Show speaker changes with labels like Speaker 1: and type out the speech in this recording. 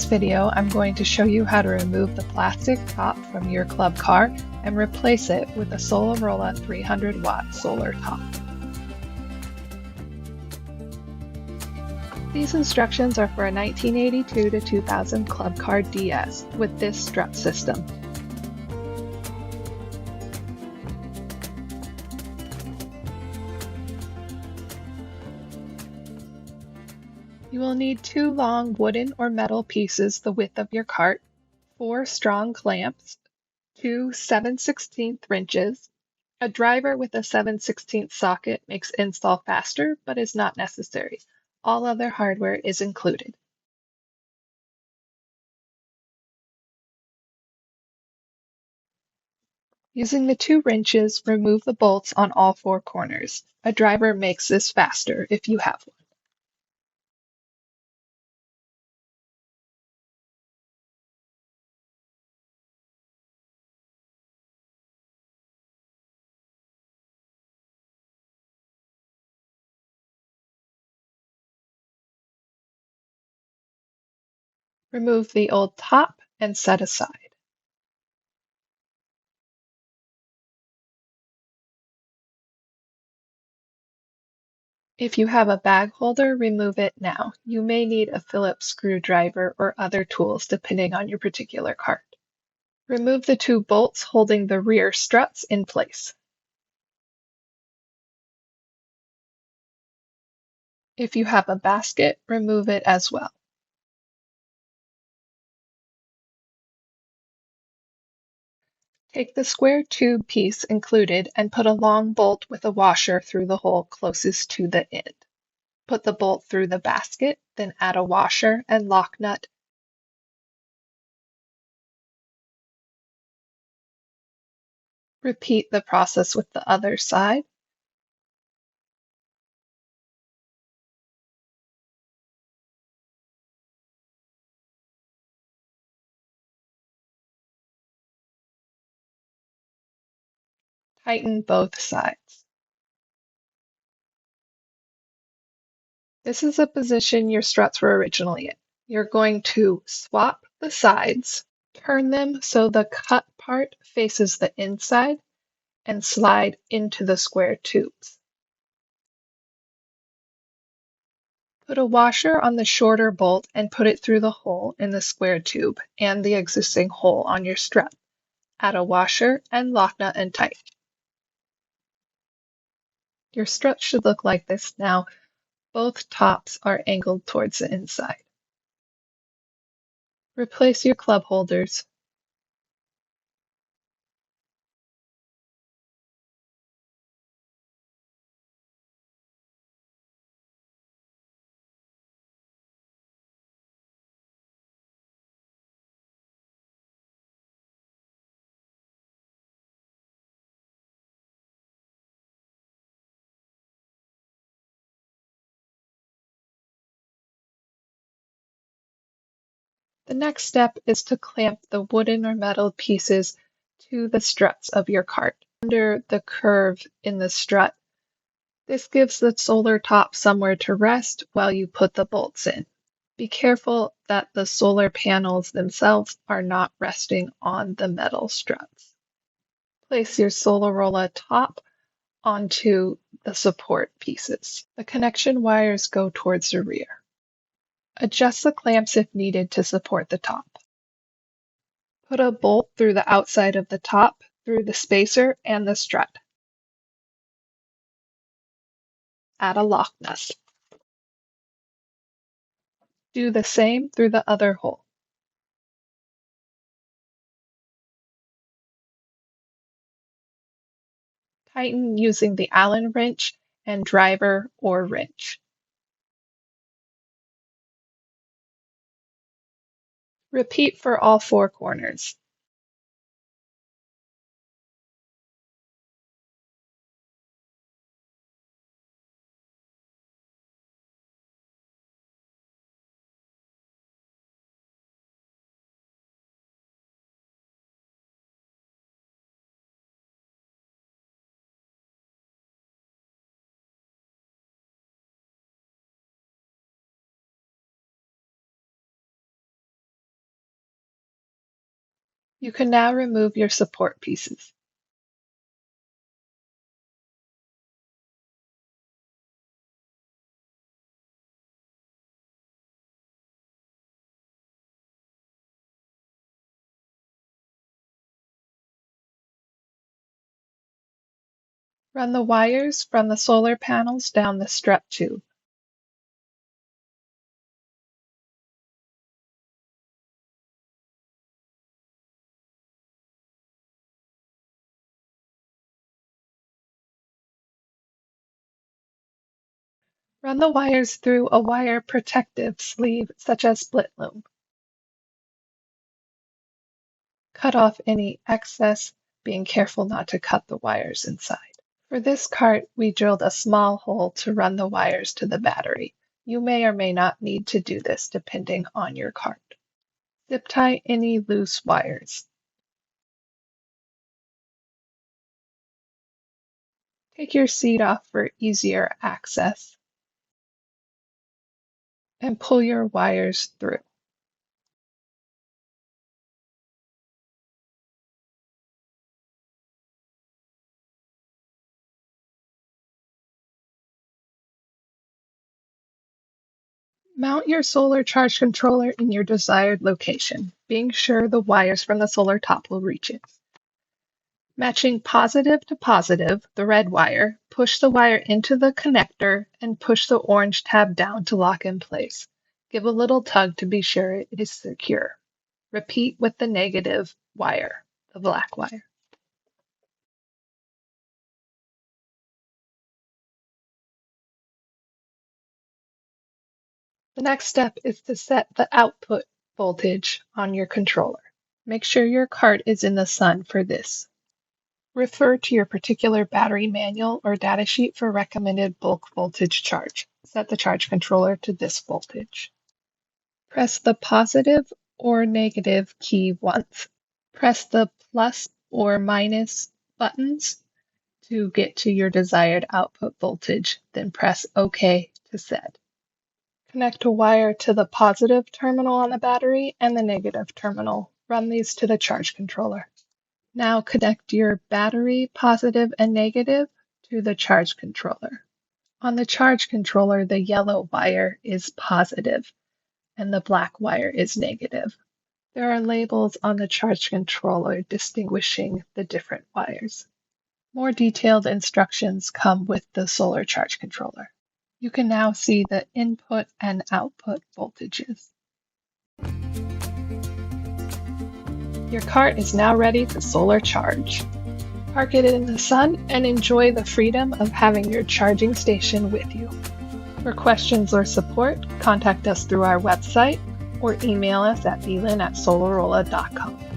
Speaker 1: this video, I'm going to show you how to remove the plastic top from your club car and replace it with a Solarrolla 300-watt solar top. These instructions are for a 1982 to 2000 Club Car DS with this strut system. You will need 2 long wooden or metal pieces the width of your cart, 4 strong clamps, 2 7/16 wrenches. A driver with a 7/16 socket makes install faster but is not necessary. All other hardware is included. Using the 2 wrenches, remove the bolts on all 4 corners. A driver makes this faster if you have one. Remove the old top and set aside. If you have a bag holder, remove it now. You may need a Phillips screwdriver or other tools depending on your particular cart. Remove the 2 bolts holding the rear struts in place. If you have a basket, remove it as well. Take the square tube piece included and put a long bolt with a washer through the hole closest to the end. Put the bolt through the basket, then add a washer and lock nut. Repeat the process with the other side. Tighten both sides. This is the position your struts were originally in. You're going to swap the sides, turn them so the cut part faces the inside, and slide into the square tubes. Put a washer on the shorter bolt and put it through the hole in the square tube and the existing hole on your strut. Add a washer and lock nut and tighten. Your strut should look like this now. Both tops are angled towards the inside. Replace your club holders. The next step is to clamp the wooden or metal pieces to the struts of your cart under the curve in the strut. This gives the solar top somewhere to rest while you put the bolts in. Be careful that the solar panels themselves are not resting on the metal struts. Place your Solarrolla top onto the support pieces. The connection wires go towards the rear. Adjust the clamps if needed to support the top. Put a bolt through the outside of the top, through the spacer and the strut. Add a lock nut. Do the same through the other hole. Tighten using the Allen wrench and driver or wrench. Repeat for all 4 corners. You can now remove your support pieces. Run the wires from the solar panels down the strut tube. Run the wires through a wire protective sleeve such as split loom. Cut off any excess, being careful not to cut the wires inside. For this cart, we drilled a small hole to run the wires to the battery. You may or may not need to do this depending on your cart. Zip tie any loose wires. Take your seat off for easier access and pull your wires through. Mount your solar charge controller in your desired location, being sure the wires from the solar top will reach it. Matching positive to positive, the red wire, push the wire into the connector and push the orange tab down to lock in place. Give a little tug to be sure it is secure. Repeat with the negative wire, the black wire. The next step is to set the output voltage on your controller. Make sure your cart is in the sun for this. Refer to your particular battery manual or datasheet for recommended bulk voltage charge. Set the charge controller to this voltage. Press the positive or negative key once. Press the plus or minus buttons to get to your desired output voltage, then press OK to set. Connect a wire to the positive terminal on the battery and the negative terminal. Run these to the charge controller. Now connect your battery, positive and negative, to the charge controller. On the charge controller, the yellow wire is positive and the black wire is negative. There are labels on the charge controller distinguishing the different wires. More detailed instructions come with the solar charge controller. You can now see the input and output voltages. Your cart is now ready to solar charge. Park it in the sun and enjoy the freedom of having your charging station with you. For questions or support, contact us through our website or email us at belin@solarrolla.com.